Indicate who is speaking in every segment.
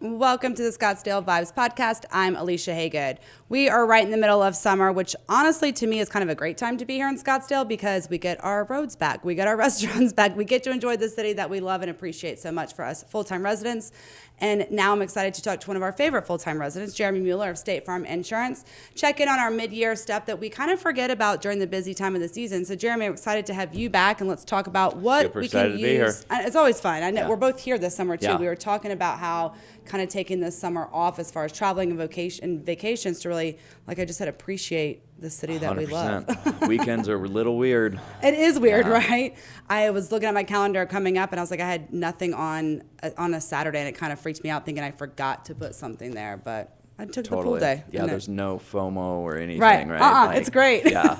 Speaker 1: Welcome to the Scottsdale Vibes podcast. I'm Alicia Haygood. We are right in the middle of summer, which honestly to me is kind of a great time to be here in Scottsdale because we get our roads back. We get our restaurants back. We get to enjoy the city that we love and appreciate so much for us full-time residents. And now I'm excited to talk to one of our favorite full-time residents, Jeremy Mueller of State Farm Insurance. Check in on our mid-year stuff that we kind of forget about during the busy time of the season. So Jeremy, I'm excited to have you back and let's talk about what we can use. It's always fun. I know we're both here this summer too. We were talking about how kind of taking this summer off as far as traveling and vacations to really, like I just said, appreciate the city that 100%. We love.
Speaker 2: Weekends are a little weird.
Speaker 1: It is weird, right? I was looking at my calendar coming up and I was like, I had nothing on a Saturday and it kind of freaked me out thinking I forgot to put something there, but I took the pool day.
Speaker 2: Yeah, there's no FOMO or anything, right?
Speaker 1: Like, it's great. Yeah.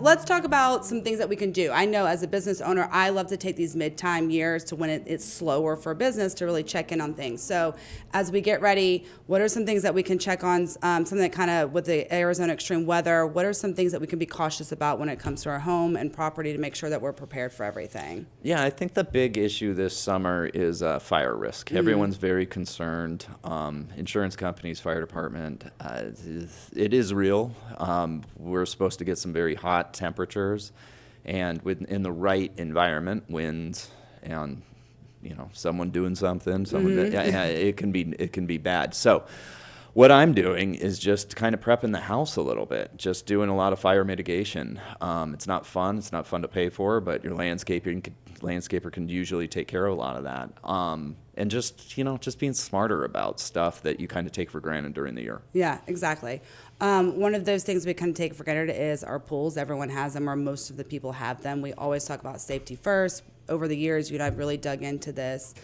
Speaker 1: Let's talk about some things that we can do. I know as a business owner, I love to take these mid-time years to when it's slower for business to really check in on things. So as we get ready, what are some things that we can check on, something that kind of with the Arizona extreme weather, what are some things that we can be cautious about when it comes to our home and property to make sure that we're prepared for everything?
Speaker 2: Yeah, I think the big issue this summer is fire risk. Mm-hmm. Everyone's very concerned. Insurance companies, fire department, it is real. We're supposed to get some very hot temperatures, and in the right environment, winds and someone doing something, it can be bad. So what I'm doing is just kind of prepping the house a little bit, just doing a lot of fire mitigation. It's not fun. It's not fun to pay for, but your landscaper can usually take care of a lot of that. And just being smarter about stuff that you kind of take for granted during the year.
Speaker 1: Yeah, exactly. One of those things we kind of take for granted is our pools. Everyone has them, or most of the people have them. We always talk about safety first. Over the years, you and I have really dug into this.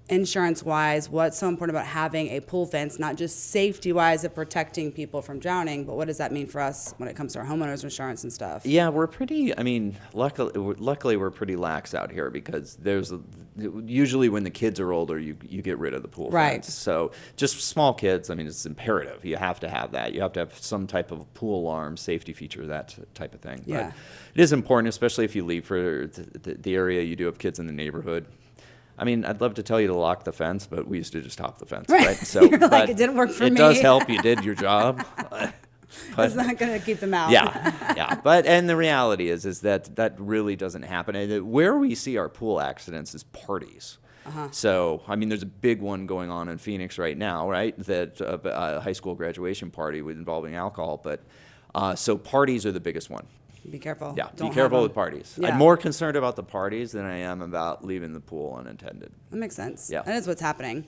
Speaker 1: Insurance-wise, what's so important about having a pool fence, not just safety-wise of protecting people from drowning, but what does that mean for us when it comes to our homeowners insurance and stuff?
Speaker 2: Yeah, luckily we're pretty lax out here because usually when the kids are older, you get rid of the pool fence. So just small kids, it's imperative. You have to have that. You have to have some type of pool alarm, safety feature, that type of thing.
Speaker 1: Yeah.
Speaker 2: But it is important, especially if you leave for the area, you do have kids in the neighborhood. I'd love to tell you to lock the fence, but we used to just hop the fence, right?
Speaker 1: So you're like, it didn't work for me.
Speaker 2: It does help. You did your job.
Speaker 1: But it's not going to keep them out.
Speaker 2: Yeah. And the reality is that really doesn't happen. And where we see our pool accidents is parties. Uh-huh. So, there's a big one going on in Phoenix right now, right? That a high school graduation party involving alcohol. But so parties are the biggest one.
Speaker 1: Be careful.
Speaker 2: Yeah, be careful with parties. Yeah. I'm more concerned about the parties than I am about leaving the pool unattended.
Speaker 1: That makes sense.
Speaker 2: Yeah.
Speaker 1: That is what's happening.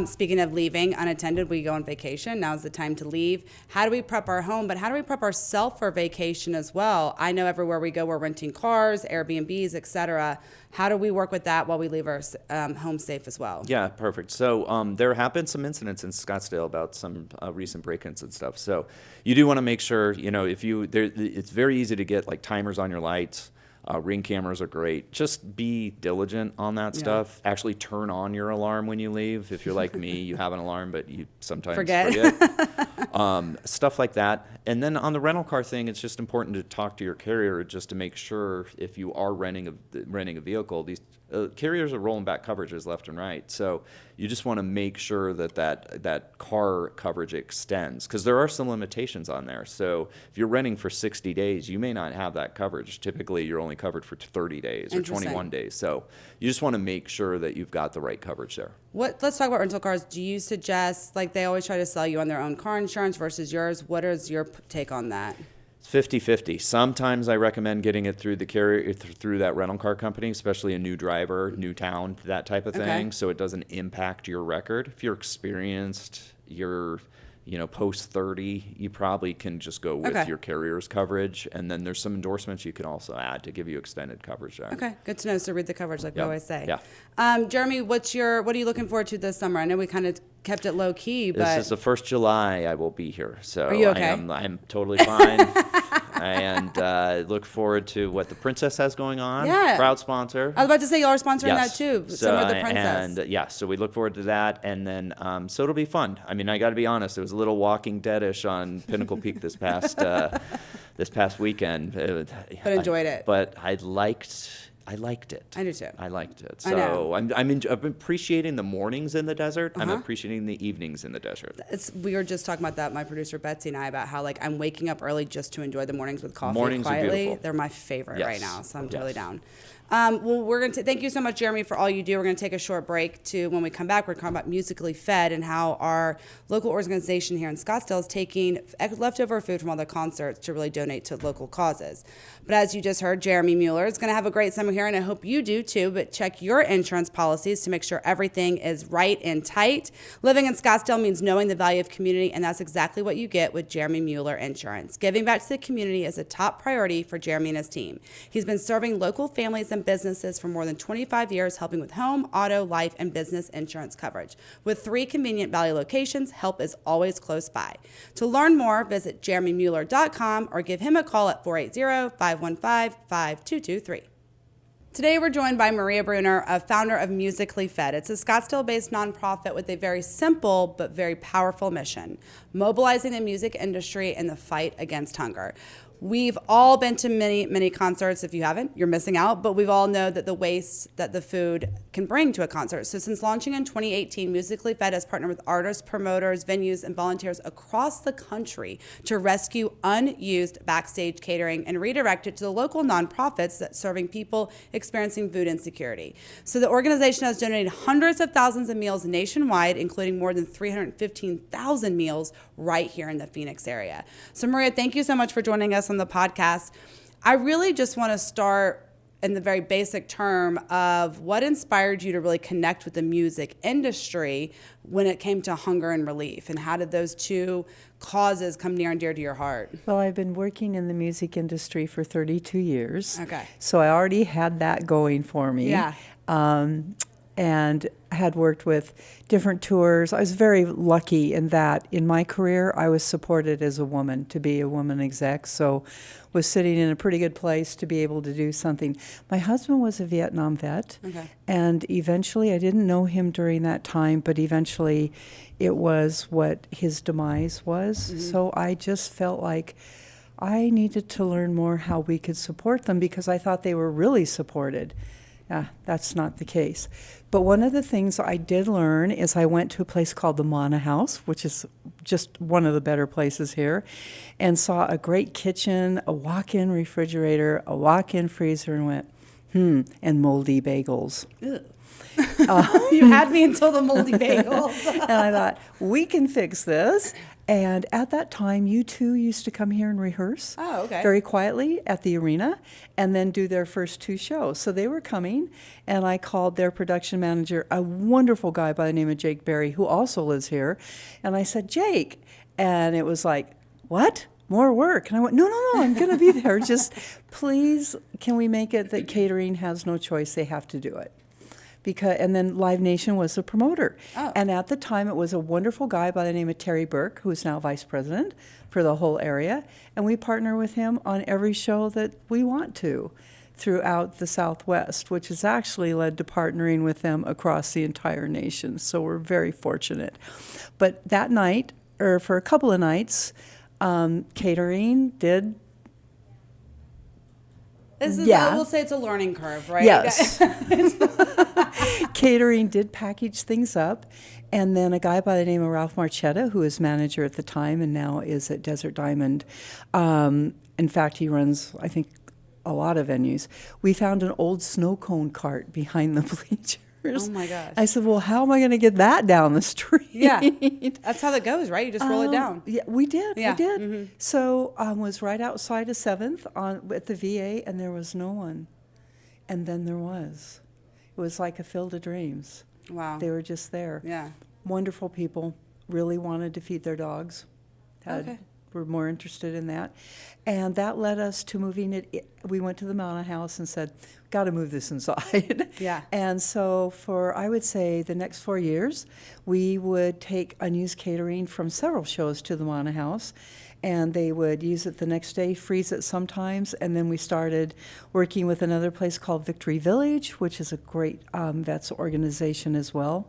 Speaker 1: Speaking of leaving unattended, we go on vacation. Now's the time to leave. How do we prep our home, but how do we prep ourselves for vacation as well? I know everywhere we go, we're renting cars, Airbnbs, etc. How do we work with that while we leave our home safe as well?
Speaker 2: Yeah, perfect. So there have been some incidents in Scottsdale about some recent break-ins and stuff. So you do want to make sure, it's very easy to get like timers on your lights. Ring cameras are great. Just be diligent on that stuff. Actually turn on your alarm when you leave. If you're like me, you have an alarm, but you sometimes forget. Stuff like that. And then on the rental car thing, it's just important to talk to your carrier just to make sure if you are renting a vehicle, these carriers are rolling back coverages left and right. So you just want to make sure that car coverage extends because there are some limitations on there. So if you're renting for 60 days, you may not have that coverage. Typically, you're only covered for 30 days or 21 days. So you just want to make sure that you've got the right coverage there.
Speaker 1: Let's talk about rental cars. Do you suggest, like they always try to sell you on their own car insurance versus yours? What is your take on that?
Speaker 2: It's 50-50. Sometimes I recommend getting it through the carrier, through that rental car company, especially a new driver, new town, that type of thing, so it doesn't impact your record. If you're experienced, you're post 30, you probably can just go with your carrier's coverage, and then there's some endorsements you can also add to give you extended coverage there.
Speaker 1: Okay, good to know. So read the coverage like we always say.
Speaker 2: Yeah.
Speaker 1: Jeremy, what are you looking forward to this summer? I know we kind of kept it low key, but
Speaker 2: this is the first July I will be here, so
Speaker 1: are you okay?
Speaker 2: I'm totally fine. And look forward to what the Princess has going on.
Speaker 1: Yeah.
Speaker 2: Proud sponsor.
Speaker 1: I was about to say y'all are sponsoring that too. So with the Princess.
Speaker 2: And so we look forward to that. And then, so it'll be fun. I got to be honest, it was a little Walking Dead-ish on Pinnacle Peak this past weekend.
Speaker 1: But enjoyed it.
Speaker 2: But I liked I liked it.
Speaker 1: I do too.
Speaker 2: I liked it.
Speaker 1: I know.
Speaker 2: So I'm appreciating the mornings in the desert. I'm appreciating the evenings in the desert.
Speaker 1: We were just talking about that, my producer Betsy and I, about how like I'm waking up early just to enjoy the mornings with coffee
Speaker 2: Mornings are
Speaker 1: quietly.
Speaker 2: beautiful.
Speaker 1: They're my favorite
Speaker 2: Yes.
Speaker 1: right now, so I'm
Speaker 2: Yes.
Speaker 1: totally down. Well, we're going to thank you so much, Jeremy, for all you do. We're going to take a short break to when we come back, we're talking about Musically Fed and how our local organization here in Scottsdale is taking leftover food from all the concerts to really donate to local causes. But as you just heard, Jeremy Mueller is going to have a great summer here, and I hope you do too. But check your insurance policies to make sure everything is right and tight. Living in Scottsdale means knowing the value of community, and that's exactly what you get with Jeremy Mueller Insurance. Giving back to the community is a top priority for Jeremy and his team. He's been serving local families and businesses for more than 25 years, helping with home, auto, life, and business insurance coverage. With 3 convenient Valley locations, help is always close by. To learn more, visit jeremymueller.com or give him a call at 480-515-5223. Today, we're joined by Maria Bruner, a founder of Musically Fed. It's a Scottsdale-based nonprofit with a very simple but very powerful mission, mobilizing the music industry in the fight against hunger. We've all been to many, many concerts. If you haven't, you're missing out. But we've all know that the waste that the food can bring to a concert. So since launching in 2018, Musically Fed has partnered with artists, promoters, venues, and volunteers across the country to rescue unused backstage catering and redirect it to the local nonprofits that serving people experiencing food insecurity. So the organization has donated hundreds of thousands of meals nationwide, including more than 315,000 meals right here in the Phoenix area. So Maria, thank you so much for joining us on the podcast. I really just want to start in the very basic term of what inspired you to really connect with the music industry when it came to hunger and relief, and how did those two causes come near and dear to your heart?
Speaker 3: Well, I've been working in the music industry for 32 years.
Speaker 1: Okay.
Speaker 3: So I already had that going for me.
Speaker 1: Yeah.
Speaker 3: And had worked with different tours. I was very lucky in that in my career I was supported as a woman to be a woman exec, so was sitting in a pretty good place to be able to do something. My husband was a Vietnam vet,
Speaker 1: Okay.
Speaker 3: and eventually, I didn't know him during that time, but eventually it was what his demise was.
Speaker 1: Mm-hmm.
Speaker 3: So I just felt like I needed to learn more how we could support them because I thought they were really supported. That's not the case. But one of the things I did learn is I went to a place called the Mana House, which is just one of the better places here, and saw a great kitchen, a walk-in refrigerator, a walk-in freezer, and went, and moldy bagels.
Speaker 1: You had me until the moldy bagels.
Speaker 3: And I thought, we can fix this. And at that time, U2 used to come here and rehearse very quietly at the arena and then do their first 2 shows. So they were coming, and I called their production manager, a wonderful guy by the name of Jake Berry, who also lives here. And I said, Jake. And it was like, what? More work? And I went, no, I'm going to be there. Just please, can we make it that catering has no choice? They have to do it. And then Live Nation was the promoter.
Speaker 1: Oh.
Speaker 3: And at the time, it was a wonderful guy by the name of Terry Burke, who is now vice president for the whole area. And we partner with him on every show that we want to throughout the Southwest, which has actually led to partnering with them across the entire nation. So we're very fortunate. But that night, or for a couple of nights, catering did.
Speaker 1: I will say it's a learning curve, right?
Speaker 3: Yes. Catering did package things up. And then a guy by the name of Ralph Marchetta, who was manager at the time and now is at Desert Diamond. In fact, he runs, I think, a lot of venues. We found an old snow cone cart behind the bleachers.
Speaker 1: Oh, my gosh.
Speaker 3: I said, well, how am I going to get that down the street?
Speaker 1: Yeah. That's how that goes, right? You just roll it down.
Speaker 3: Yeah, we did.
Speaker 1: Yeah.
Speaker 3: We did.
Speaker 1: Mm-hmm.
Speaker 3: So was right outside of 7th at the VA, and there was no one. And then there was. It was like a field of dreams.
Speaker 1: Wow.
Speaker 3: They were just there.
Speaker 1: Yeah.
Speaker 3: Wonderful people. Really wanted to feed their dogs. Were more interested in that. And that led us to moving it. We went to the Mana House and said, got to move this inside.
Speaker 1: Yeah.
Speaker 3: And so for, I would say, the next 4 years, we would take unused catering from several shows to the Mana House, and they would use it the next day, freeze it sometimes, and then we started working with another place called Victory Village, which is a great vets organization as well,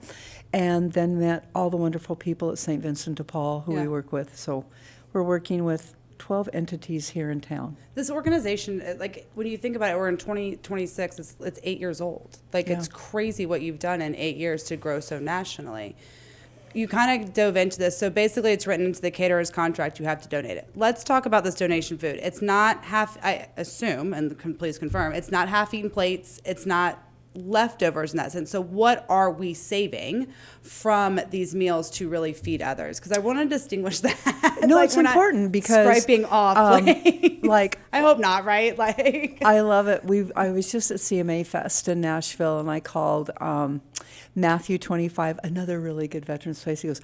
Speaker 3: and then met all the wonderful people at St. Vincent de Paul who we work with. So we're working with 12 entities here in town.
Speaker 1: This organization, like when you think about it, we're in 2026, it's 8 years old. Like it's crazy what you've done in 8 years to grow so nationally. You kind of dove into this. So basically it's written into the caterer's contract. You have to donate it. Let's talk about this donation food. It's not I assume, and please confirm, it's not half-eaten plates. It's not leftovers in that sense. So what are we saving from these meals to really feed others? Because I want to distinguish that.
Speaker 3: No,
Speaker 1: like
Speaker 3: it's important because
Speaker 1: scraping off
Speaker 3: like
Speaker 1: I hope not, right? Like
Speaker 3: I love it. I was just at CMA Fest in Nashville, and I called Matthew 25, another really good veterans place. He goes,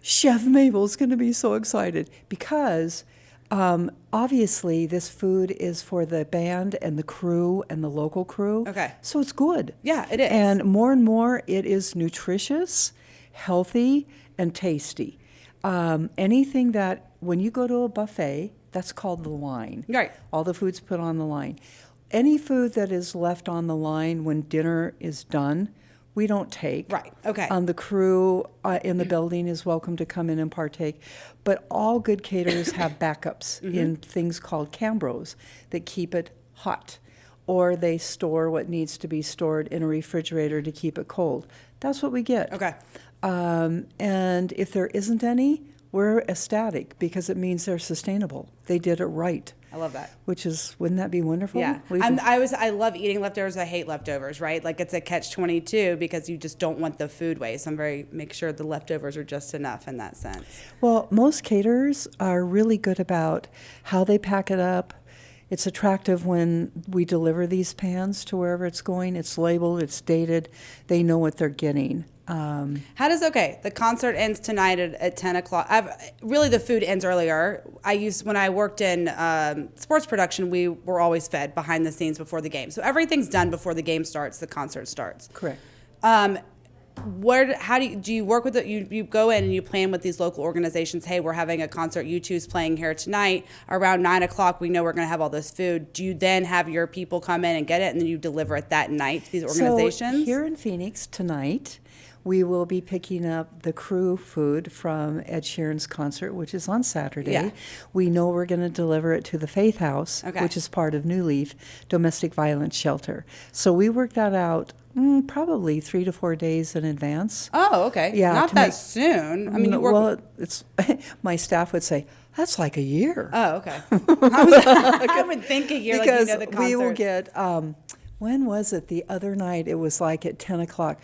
Speaker 3: Chef Mabel's going to be so excited because obviously this food is for the band and the crew and the local crew.
Speaker 1: Okay.
Speaker 3: So it's good.
Speaker 1: Yeah, it is.
Speaker 3: And more it is nutritious, healthy, and tasty. Anything that, when you go to a buffet, that's called the line.
Speaker 1: Right.
Speaker 3: All the food's put on the line. Any food that is left on the line when dinner is done, we don't take.
Speaker 1: Right, okay.
Speaker 3: The crew in the building is welcome to come in and partake. But all good caterers have backups in things called Cambros that keep it hot. Or they store what needs to be stored in a refrigerator to keep it cold. That's what we get.
Speaker 1: Okay.
Speaker 3: And if there isn't any, we're ecstatic because it means they're sustainable. They did it right.
Speaker 1: I love that.
Speaker 3: Which is, wouldn't that be wonderful?
Speaker 1: Yeah. I love eating leftovers. I hate leftovers, right? Like it's a catch-22 because you just don't want the food waste. Make sure the leftovers are just enough in that sense.
Speaker 3: Well, most caterers are really good about how they pack it up. It's attractive when we deliver these pans to wherever it's going. It's labeled, it's dated. They know what they're getting.
Speaker 1: The concert ends tonight at 10 o'clock. Really, the food ends earlier. When I worked in sports production, we were always fed behind the scenes before the game. So everything's done before the game starts, the concert starts.
Speaker 3: Correct.
Speaker 1: How do you work with it? You go in and you plan with these local organizations. Hey, we're having a concert. U2's playing here tonight. Around 9 o'clock, we know we're going to have all this food. Do you then have your people come in and get it, and then you deliver it that night to these organizations?
Speaker 3: So here in Phoenix tonight, we will be picking up the crew food from Ed Sheeran's concert, which is on Saturday.
Speaker 1: Yeah.
Speaker 3: We know we're going to deliver it to the Faith House, which is part of New Leaf Domestic Violence Shelter. So we work that out probably 3 to 4 days in advance.
Speaker 1: Oh, okay.
Speaker 3: Yeah,
Speaker 1: not that soon. I mean, you work.
Speaker 3: Well, it's my staff would say that's like a year.
Speaker 1: Oh, okay. I would think a year.
Speaker 3: Because
Speaker 1: like, the concert.
Speaker 3: We will get. When was it? The other night, it was like at 10 o'clock.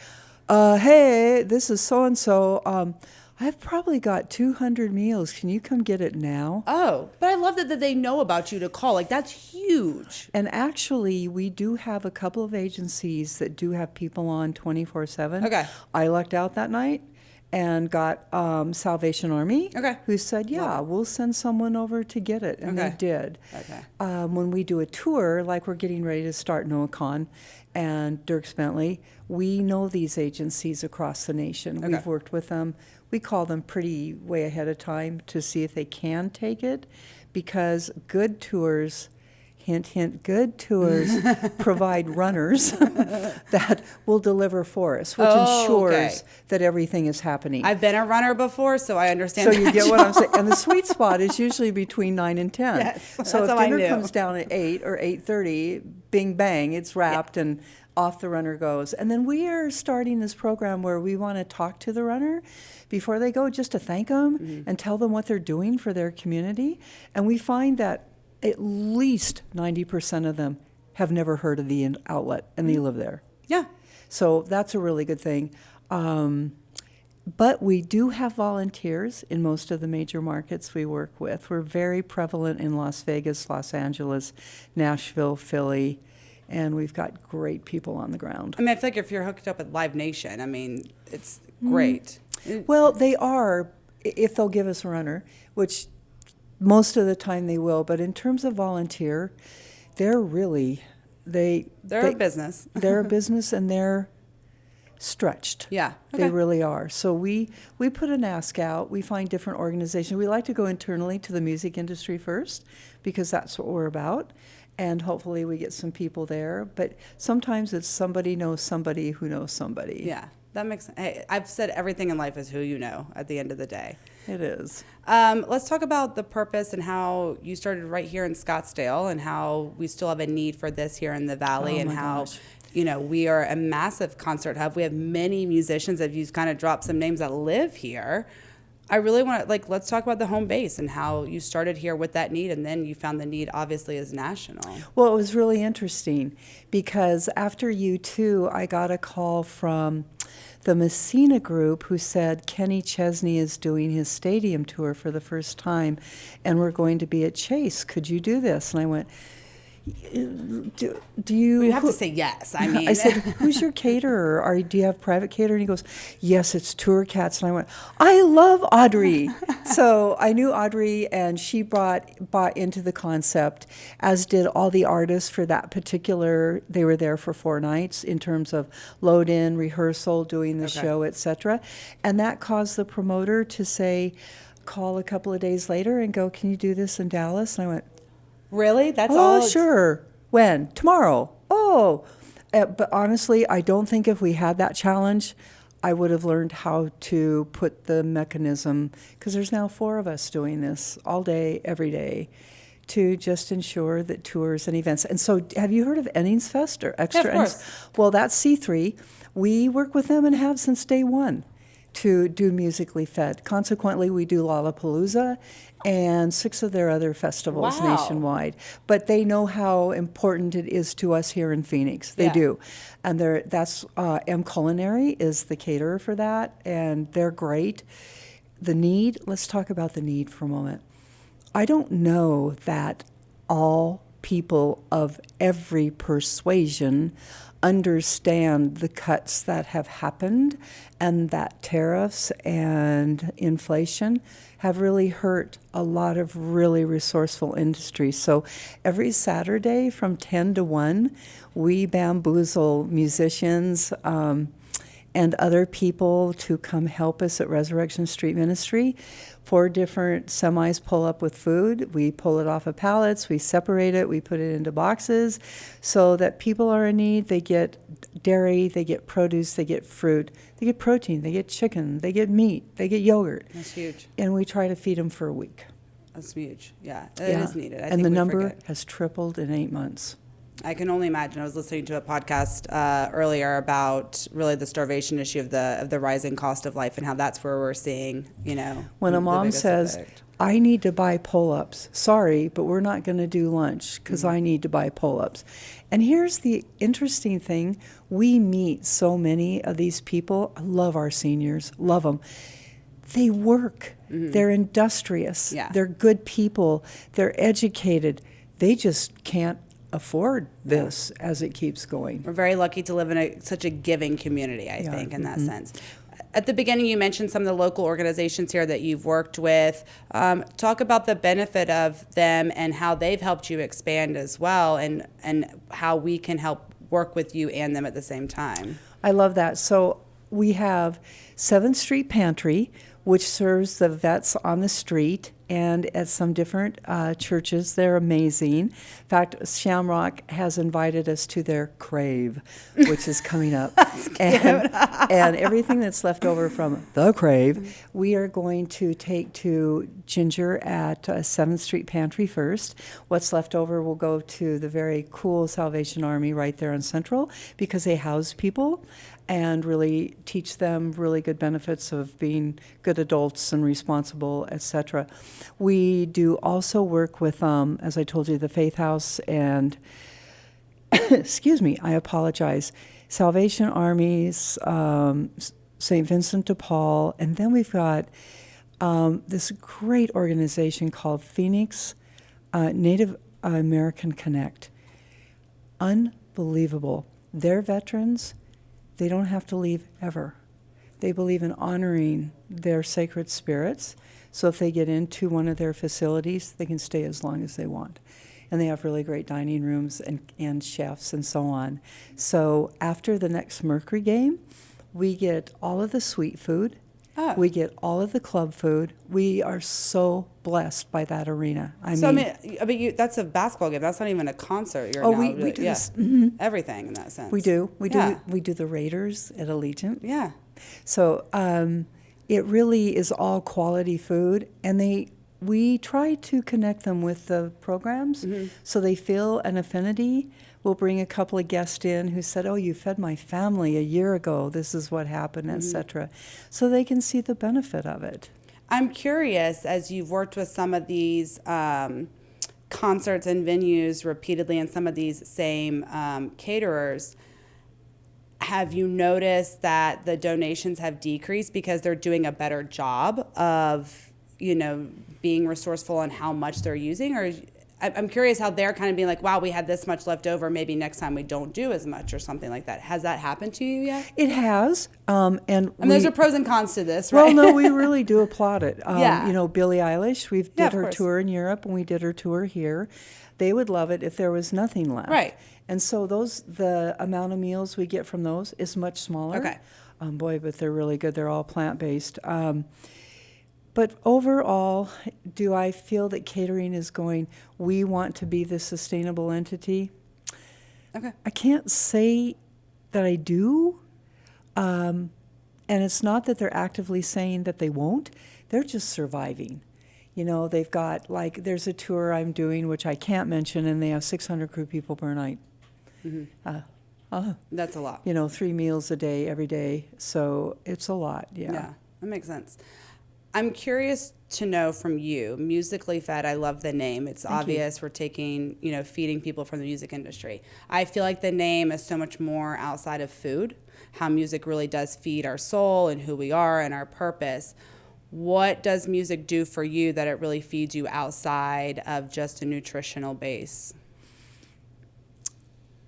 Speaker 3: Hey, this is so-and-so. I've probably got 200 meals. Can you come get it now?
Speaker 1: Oh, but I love that they know about you to call. Like, that's huge.
Speaker 3: And actually, we do have a couple of agencies that do have people on 24/7.
Speaker 1: Okay.
Speaker 3: I lucked out that night and got Salvation Army, who said, we'll send someone over to get it. And they did.
Speaker 1: Okay.
Speaker 3: When we do a tour, like we're getting ready to start NOAACon and Dirk Bentley, we know these agencies across the nation. We've worked with them. We call them pretty way ahead of time to see if they can take it, because good tours, hint, hint, good tours provide runners that will deliver for us, which ensures that everything is happening.
Speaker 1: I've been a runner before, so I understand.
Speaker 3: So you get what I'm saying. And the sweet spot is usually between 9 and 10.
Speaker 1: Yes,
Speaker 3: so if dinner comes down at 8 or 8:30, bing bang, it's wrapped and off the runner goes. And then we are starting this program where we want to talk to the runner before they go, just to thank them and tell them what they're doing for their community. And we find that at least 90% of them have never heard of the outlet, and they live there.
Speaker 1: Yeah.
Speaker 3: So that's a really good thing. But we do have volunteers in most of the major markets we work with. We're very prevalent in Las Vegas, Los Angeles, Nashville, Philly, and we've got great people on the ground.
Speaker 1: I mean, I feel like if you're hooked up with Live Nation, I mean, it's great.
Speaker 3: Well, they are, if they'll give us a runner, which most of the time they will. But in terms of volunteer, they're really, they're
Speaker 1: a business.
Speaker 3: They're a business, and they're stretched.
Speaker 1: Yeah.
Speaker 3: They really are. So we put an ask out. We find different organizations. We like to go internally to the music industry first, because that's what we're about. And hopefully we get some people there. But sometimes it's somebody knows somebody who knows somebody.
Speaker 1: Yeah. That makes sense. Hey, I've said everything in life is who you know at the end of the day.
Speaker 3: It is.
Speaker 1: Let's talk about the purpose and how you started right here in Scottsdale and how we still have a need for this here in the Valley and how,
Speaker 3: gosh.
Speaker 1: We are a massive concert hub. We have many musicians. If you've kind of dropped some names that live here, I really want to, let's talk about the home base and how you started here with that need, and then you found the need obviously is national.
Speaker 3: Well, it was really interesting because after U2, I got a call from the Messina group who said Kenny Chesney is doing his stadium tour for the first time, and we're going to be at Chase. Could you do this? And I went, do you...
Speaker 1: You have to say yes. I mean...
Speaker 3: I said, who's your caterer? Do you have private catering? And he goes, yes, it's Tour Cats. And I went, I love Audrey. So I knew Audrey, and she bought into the concept, as did all the artists for that particular... They were there for 4 nights in terms of load-in, rehearsal, doing the show, etc. And that caused the promoter to say, call a couple of days later and go, can you do this in Dallas? And I went,
Speaker 1: really? That's all?
Speaker 3: Oh, sure. When? Tomorrow. Oh. But honestly, I don't think if we had that challenge, I would have learned how to put the mechanism, because there's now 4 of us doing this all day, every day, to just ensure that tours and events. And so have you heard of Ennings Fest or Extra?
Speaker 1: Yeah, of course.
Speaker 3: Well, that's C3. We work with them and have since day one to do Musically Fed. Consequently, we do Lollapalooza and 6 of their other festivals nationwide. But they know how important it is to us here in Phoenix. They do. And that's M Culinary is the caterer for that, and they're great. The need, let's talk about the need for a moment. I don't know that all people of every persuasion understand the cuts that have happened, and that tariffs and inflation have really hurt a lot of really resourceful industries. So every Saturday from 10 to 1, we bamboozle musicians and other people to come help us at Resurrection Street Ministry. 4 different semis pull up with food. We pull it off of pallets, we separate it, we put it into boxes so that people are in need. They get dairy, they get produce, they get fruit, they get protein, they get chicken, they get meat, they get yogurt.
Speaker 1: That's huge.
Speaker 3: And we try to feed them for a week.
Speaker 1: That's huge. Yeah, it is needed. I
Speaker 3: and the number has tripled in 8 months.
Speaker 1: I can only imagine. I was listening to a podcast earlier about really the starvation issue of the rising cost of life and how that's where we're seeing,
Speaker 3: when a mom says, effect. I need to buy pull-ups. Sorry, but we're not going to do lunch because I need to buy pull-ups. And here's the interesting thing. We meet so many of these people. I love our seniors, love them. They work. They're industrious. Yeah. They're good people. They're educated. They just can't afford this as it keeps going.
Speaker 1: We're very lucky to live in such a giving community, I think, in that sense. At the beginning, you mentioned some of the local organizations here that you've worked with. Talk about the benefit of them and how they've helped you expand as well, and how we can help work with you and them at the same time.
Speaker 3: I love that. So we have 7th Street Pantry, which serves the vets on the street and at some different churches. They're amazing. In fact, Shamrock has invited us to their Crave, which is coming up. and everything that's left over from the Crave, we are going to take to Ginger at 7th Street Pantry first. What's left over will go to the very cool Salvation Army right there on Central, because they house people and really teach them really good benefits of being good adults and responsible, etc. We do also work with, as I told you, the Faith House and, excuse me, I apologize, Salvation Armies, St. Vincent de Paul, and then we've got this great organization called Phoenix Native American Connect. Unbelievable. They're veterans. They don't have to leave ever. They believe in honoring their sacred spirits. So if they get into one of their facilities, they can stay as long as they want. And they have really great dining rooms and chefs and so on. So after the next Mercury game, we get all of the sweet food. We get all of the club food. We are so blessed by that arena. I
Speaker 1: mean, that's a basketball game. That's not even a concert.
Speaker 3: We do this.
Speaker 1: Everything in that sense.
Speaker 3: We do. We do the Raiders at Allegiant.
Speaker 1: Yeah.
Speaker 3: So it really is all quality food, and we try to connect them with the programs so they feel an affinity. We'll bring a couple of guests in who said, oh, you fed my family a year ago, this is what happened, etc. So they can see the benefit of it.
Speaker 1: I'm curious, as you've worked with some of these concerts and venues repeatedly and some of these same caterers, have you noticed that the donations have decreased because they're doing a better job of, being resourceful on how much they're using? Or I'm curious how they're kind of being like, wow, we had this much left over. Maybe next time we don't do as much or something like that. Has that happened to you yet?
Speaker 3: It has.
Speaker 1: There's a pros and cons to this, right?
Speaker 3: Well, no, we really do applaud it.
Speaker 1: Yeah.
Speaker 3: Billie Eilish, we did her
Speaker 1: course.
Speaker 3: tour in Europe and we did her tour here. They would love it if there was nothing left.
Speaker 1: Right.
Speaker 3: And so the amount of meals we get from those is much smaller.
Speaker 1: Okay.
Speaker 3: But they're really good. They're all plant-based. But overall, do I feel that catering is going, we want to be the sustainable entity?
Speaker 1: Okay.
Speaker 3: I can't say that I do. And it's not that they're actively saying that they won't. They're just surviving. They've got, there's a tour I'm doing, which I can't mention, and they have 600 crew people per night.
Speaker 1: That's a lot.
Speaker 3: 3 meals a day, every day. So it's a lot,
Speaker 1: Yeah, that makes sense. I'm curious to know from you, Musically Fed, I love the name. It's obvious we're taking, feeding people from the music industry. I feel like the name is so much more outside of food, how music really does feed our soul and who we are and our purpose. What does music do for you that it really feeds you outside of just a nutritional base?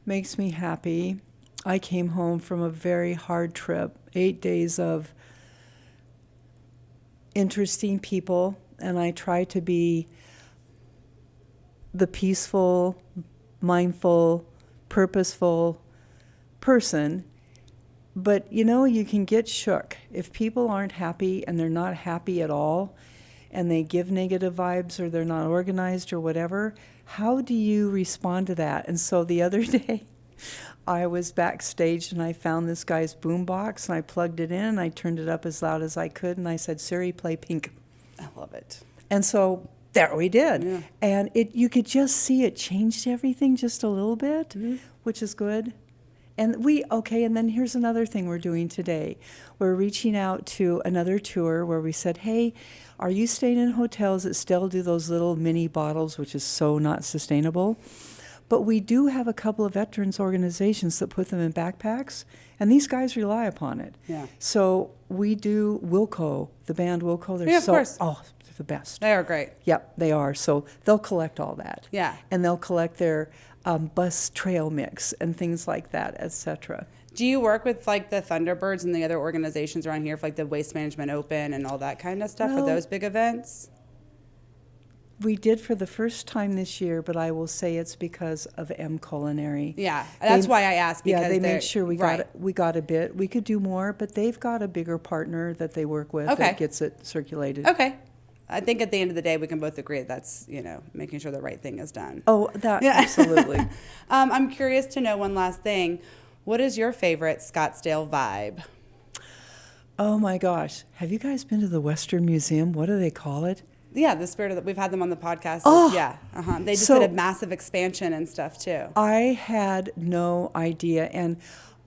Speaker 3: Makes me happy. I came home from a very hard trip, 8 days of interesting people, and I try to be the peaceful, mindful, purposeful person. But you can get shook if people aren't happy and they're not happy at all and they give negative vibes or they're not organized or whatever. How do you respond to that? And so the other day I was backstage and I found this guy's boombox and I plugged it in and I turned it up as loud as I could and I said, Siri, play Pink.
Speaker 1: I love it.
Speaker 3: And so there we did.
Speaker 1: Yeah.
Speaker 3: And you could just see it changed everything just a little bit, which is good. And and then here's another thing we're doing today. We're reaching out to another tour where we said, hey, are you staying in hotels that still do those little mini bottles, which is so not sustainable? But we do have a couple of veterans organizations that put them in backpacks, and these guys rely upon it.
Speaker 1: Yeah.
Speaker 3: So we do Wilco, the band Wilco. They're
Speaker 1: of course.
Speaker 3: They're the best.
Speaker 1: They are great.
Speaker 3: Yep, they are. So they'll collect all that.
Speaker 1: Yeah.
Speaker 3: And they'll collect their bus trail mix and things like that, etc.
Speaker 1: Do you work with the Thunderbirds and the other organizations around here for the Waste Management Open and all that kind of stuff for those big events?
Speaker 3: We did for the first time this year, but I will say it's because of M Culinary.
Speaker 1: Yeah, that's why I asked. Because
Speaker 3: they made sure we got a bit. We could do more, but they've got a bigger partner that they work with that gets it circulated.
Speaker 1: Okay. I think at the end of the day, we can both agree that's, making sure the right thing is done.
Speaker 3: Oh, absolutely.
Speaker 1: I'm curious to know one last thing. What is your favorite Scottsdale vibe?
Speaker 3: Oh my gosh. Have you guys been to the Western Museum? What do they call it?
Speaker 1: Yeah, the Spirit of the, we've had them on the podcast.
Speaker 3: Oh,
Speaker 1: yeah. They just did a massive expansion and stuff too.
Speaker 3: I had no idea. And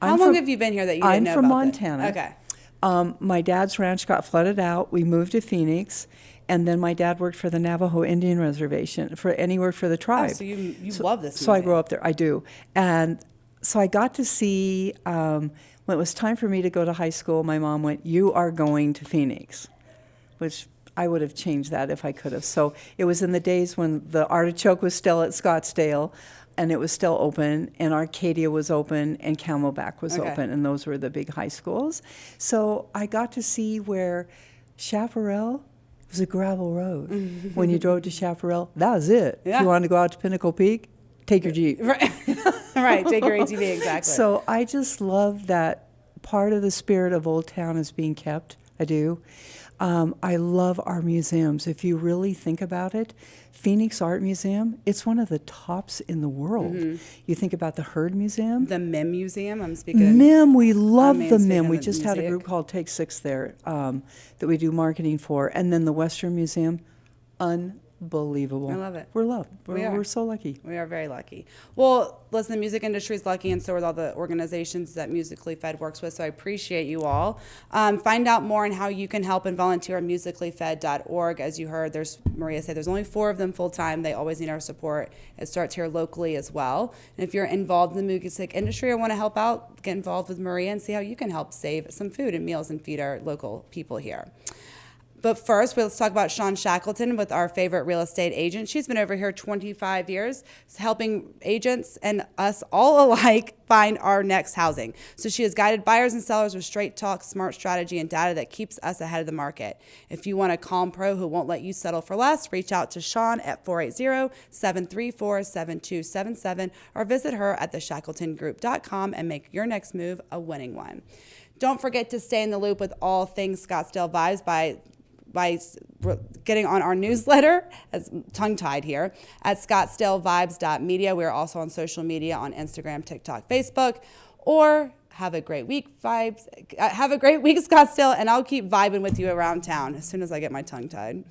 Speaker 1: how long have you been here that you didn't know
Speaker 3: I'm from
Speaker 1: about
Speaker 3: Montana.
Speaker 1: Okay.
Speaker 3: My dad's ranch got flooded out. We moved to Phoenix. And then my dad worked for the Navajo Indian Reservation, and he worked for the tribe.
Speaker 1: Oh, so you love this
Speaker 3: So I grew up there. I do. And so I got to see, when it was time for me to go to high school, my mom went, you are going to Phoenix, which I would have changed that if I could have. So it was in the days when the Artichoke was still at Scottsdale, and it was still open, and Arcadia was open, and Camelback was open, and those were the big high schools. So I got to see where Chaparral was a gravel road. When you drove to Chaparral, that was it.
Speaker 1: Yeah.
Speaker 3: If you wanted to go out to Pinnacle Peak, take your Jeep.
Speaker 1: Right, right. Take your ATV, exactly.
Speaker 3: So I just love that part of the spirit of Old Town is being kept. I do. I love our museums. If you really think about it, Phoenix Art Museum, it's one of the tops in the world. You think about the Heard Museum.
Speaker 1: The MIM Museum, I'm speaking.
Speaker 3: MIM, we love the MIM. We
Speaker 1: the
Speaker 3: just had a group called Take Six there that we do marketing for. And then the Western Museum, unbelievable.
Speaker 1: I love it.
Speaker 3: We're loved. We're so lucky.
Speaker 1: We are very lucky. Well, listen, the music industry is lucky, and so are all the organizations that Musically Fed works with, so I appreciate you all. Find out more on how you can help and volunteer at musicallyfed.org. As you heard, Maria said, there's only 4 of them full-time. They always need our support. It starts here locally as well. And if you're involved in the music industry or want to help out, get involved with Maria and see how you can help save some food and meals and feed our local people here. But first, let's talk about Shawn Shackelton with our favorite real estate agent. She's been over here 25 years, helping agents and us all alike find our next housing. So she has guided buyers and sellers with straight talk, smart strategy, and data that keeps us ahead of the market. If you want a calm pro who won't let you settle for less, reach out to Shawn at 480-734-7277 or visit her at theshackletongroup.com and make your next move a winning one. Don't forget to stay in the loop with all things Scottsdale Vibes by getting on our newsletter, as tongue-tied here, at scottsdalevibes.media. We're also on social media on Instagram, TikTok, Facebook, or have a great week, Vibes. Have a great week, Scottsdale, and I'll keep vibing with you around town as soon as I get my tongue tied.